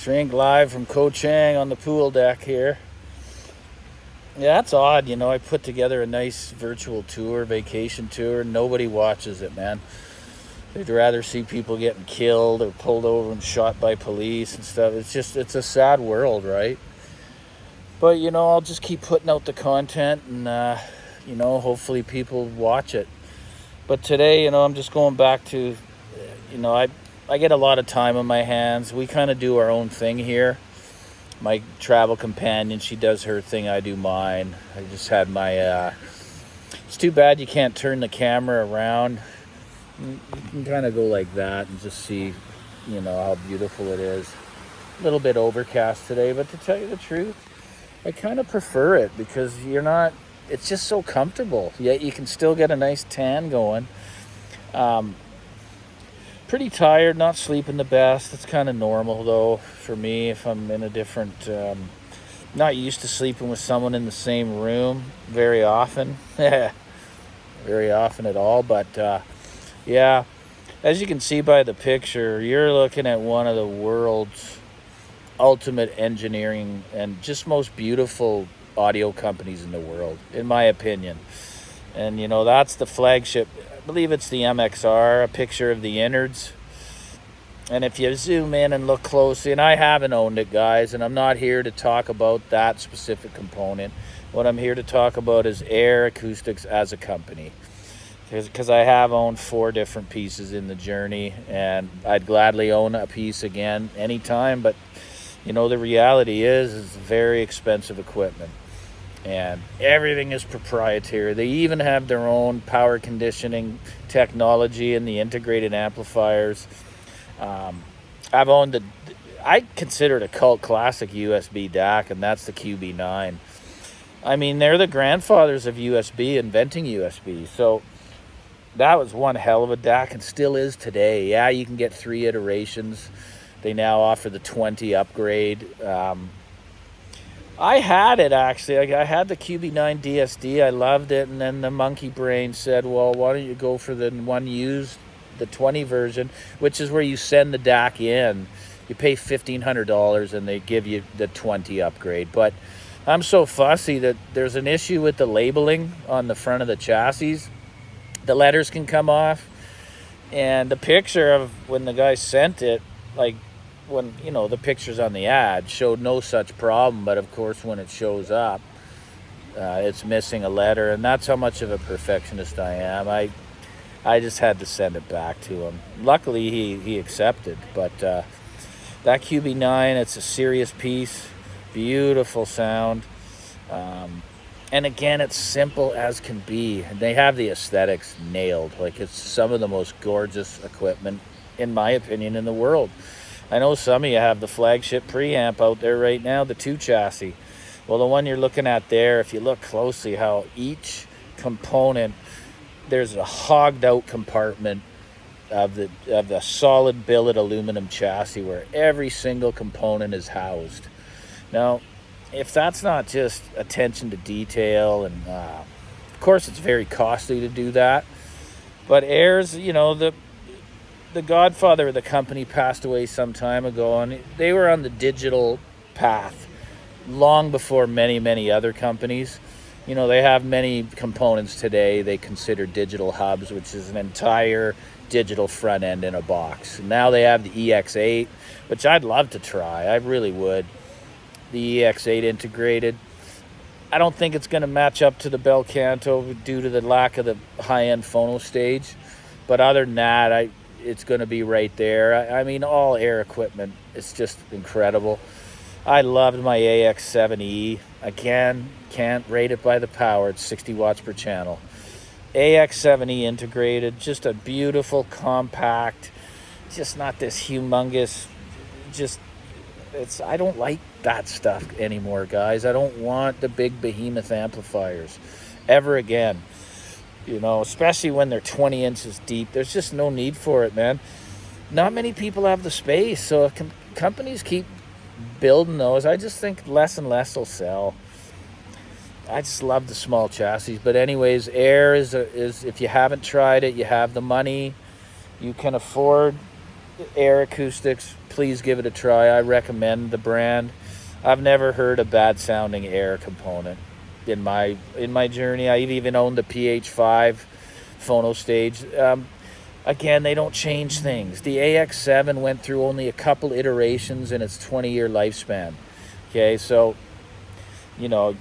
Shrink live from Ko Chang on the pool deck here. Yeah, that's odd. I put together a nice virtual tour, vacation tour. Nobody watches it, man. They'd rather see people getting killed or pulled over and shot by police and stuff. It's a sad world, right? But, I'll just keep putting out the content and, hopefully people watch it. But today, I'm just going back to, I get a lot of time on my hands. We kind of do our own thing here. My travel companion, she does her thing, I do mine. I just had my, it's too bad you can't turn the camera around. You can kind of go like that and just see, how beautiful it is. A little bit overcast today, but to tell you the truth, I kind of prefer it because it's just so comfortable. Yet you can still get a nice tan going. Pretty tired, not sleeping the best. It's kind of normal though for me if I'm in a different, not used to sleeping with someone in the same room very often. Very often at all, but yeah, as you can see by the picture, you're looking at one of the world's ultimate engineering and just most beautiful audio companies in the world, in my opinion. And that's the flagship. I believe it's the MXR, a picture of the innards. And if you zoom in and look closely, and I haven't owned it, guys, and I'm not here to talk about that specific component. What I'm here to talk about is Ayer Acoustics as a company. Because I have owned 4 different pieces in the journey, and I'd gladly own a piece again anytime. But, the reality is it's very expensive equipment. And everything is proprietary. They even have their own power conditioning technology and the integrated amplifiers. I've owned I consider it a cult classic USB DAC, and that's the QB9. I mean, they're the grandfathers of USB, inventing USB. So that was one hell of a DAC and still is today. Yeah, you can get 3 iterations. They now offer the 20 upgrade. I had it, actually. I had the QB9 DSD. I loved it. And then the monkey brain said, well, why don't you go for the one used, the 20 version, which is where you send the DAC in. You pay $1,500 and they give you the 20 upgrade. But I'm so fussy that there's an issue with the labeling on the front of the chassis. The letters can come off. And the picture of when the guy sent it, like, when the pictures on the ad showed no such problem, but of course when it shows up, it's missing a letter, and that's how much of a perfectionist I am. I just had to send it back to him. Luckily he accepted. But that QB9, it's a serious piece, beautiful sound, and again, it's simple as can be. They have the aesthetics nailed. Like, it's some of the most gorgeous equipment, in my opinion, in the world. I know some of you have the flagship preamp out there right now, the 2 chassis. Well, the one you're looking at there, if you look closely, how each component, there's a hogged out compartment of the solid billet aluminum chassis where every single component is housed. Now, if that's not just attention to detail, and of course it's very costly to do that, but Ayer's, the godfather of the company passed away some time ago, and they were on the digital path long before many, many other companies. They have many components today they consider digital hubs, which is an entire digital front end in a box. Now they have the EX8, which I'd love to try. I really would. The EX8 integrated. I don't think it's going to match up to the Bel Canto due to the lack of the high-end phono stage. But other than that, it's going to be right there. I mean, all Ayer equipment is just incredible. I loved my AX7E. Again, can't rate it by the power. It's 60 watts per channel. AX7E integrated, just a beautiful, compact, just not this humongous, I don't like that stuff anymore, guys. I don't want the big behemoth amplifiers ever again. Especially when they're 20 inches deep. There's just no need for it, man. Not many people have the space. So if companies keep building those, I just think less and less will sell. I just love the small chassis. But anyways, Ayer is if you haven't tried it, you have the money, you can afford Ayer Acoustics, please give it a try. I recommend the brand. I've never heard a bad sounding Ayer component in my journey. I've even owned the PH5 phono stage. Again, they don't change things. The AX7 went through only a couple iterations in its 20-year lifespan. Okay, so, you know,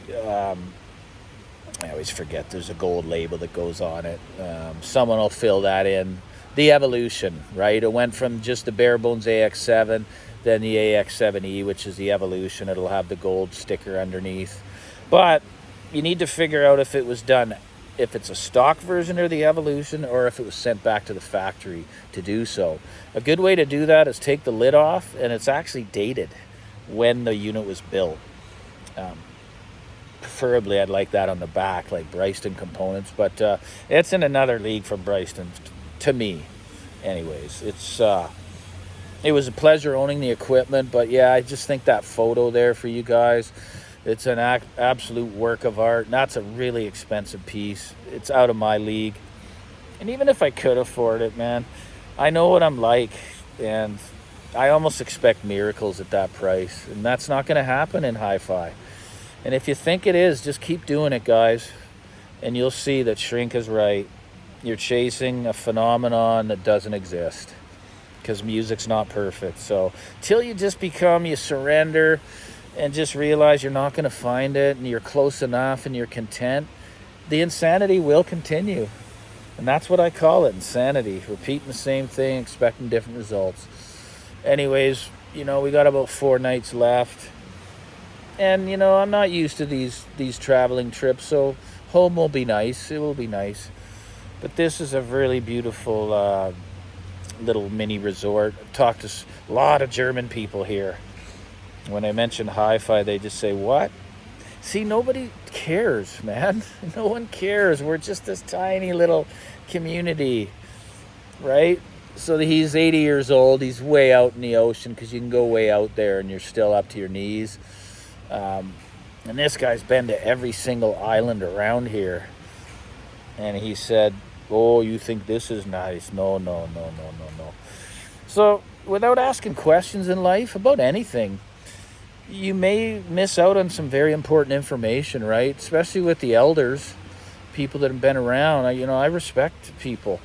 I always forget there's a gold label that goes on it. Someone will fill that in. The evolution, right? It went from just the bare bones AX7, then the AX7E, which is the evolution. It'll have the gold sticker underneath. But you need to figure out if it was done, if it's a stock version or the evolution, or if it was sent back to the factory to do so. A good way to do that is take the lid off, and it's actually dated when the unit was built. Preferably, I'd like that on the back, like Bryston components, but it's in another league from Bryston, to me. Anyways, it was a pleasure owning the equipment, but yeah, I just think that photo there for you guys, it's an absolute work of art. And that's a really expensive piece. It's out of my league. And even if I could afford it, man, I know what I'm like, and I almost expect miracles at that price, and that's not going to happen in hi-fi. And if you think it is, just keep doing it, guys, and you'll see that Shrink is right. You're chasing a phenomenon that doesn't exist, because music's not perfect. So till you surrender and just realize you're not going to find it, and you're close enough and you're content, the insanity will continue. And that's what I call it, insanity. Repeating the same thing, expecting different results. Anyways, we got about 4 nights left. And, I'm not used to these traveling trips, so home will be nice. It will be nice. But this is a really beautiful little mini resort. I've talked to a lot of German people here. When I mention hi-fi, they just say, what? See, nobody cares, man. No one cares. We're just this tiny little community, right? So he's 80 years old. He's way out in the ocean, because you can go way out there and you're still up to your knees. And this guy's been to every single island around here. And he said, oh, you think this is nice? No. So without asking questions in life about anything, you may miss out on some very important information, right? Especially with the elders, people that have been around. I respect people.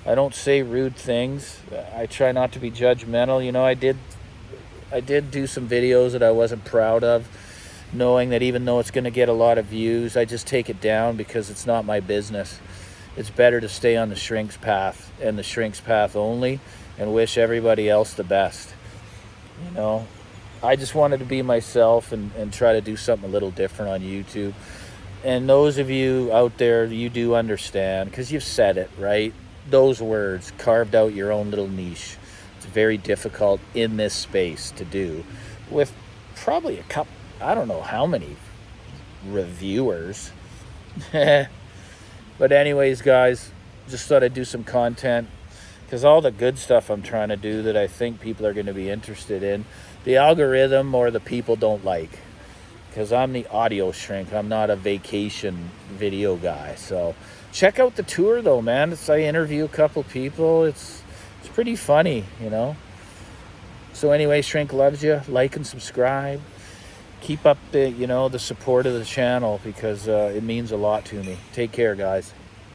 I don't say rude things. I try not to be judgmental. I did do some videos that I wasn't proud of, knowing that even though it's going to get a lot of views, I just take it down because it's not my business. It's better to stay on the Shrink's path, and the Shrink's path only, and wish everybody else the best. I just wanted to be myself and try to do something a little different on YouTube. And those of you out there, you do understand, because you've said it, right? Those words, carved out your own little niche. It's very difficult in this space to do, with probably a couple, I don't know how many reviewers. But anyways, guys, just thought I'd do some content, because all the good stuff I'm trying to do that I think people are going to be interested in, the algorithm or the people don't like, because I'm the audio shrink. I'm not a vacation video guy. So check out the tour, though, man. I interview a couple people. It's pretty funny, So anyway, Shrink loves you. Like and subscribe. Keep up the support of the channel, because it means a lot to me. Take care, guys.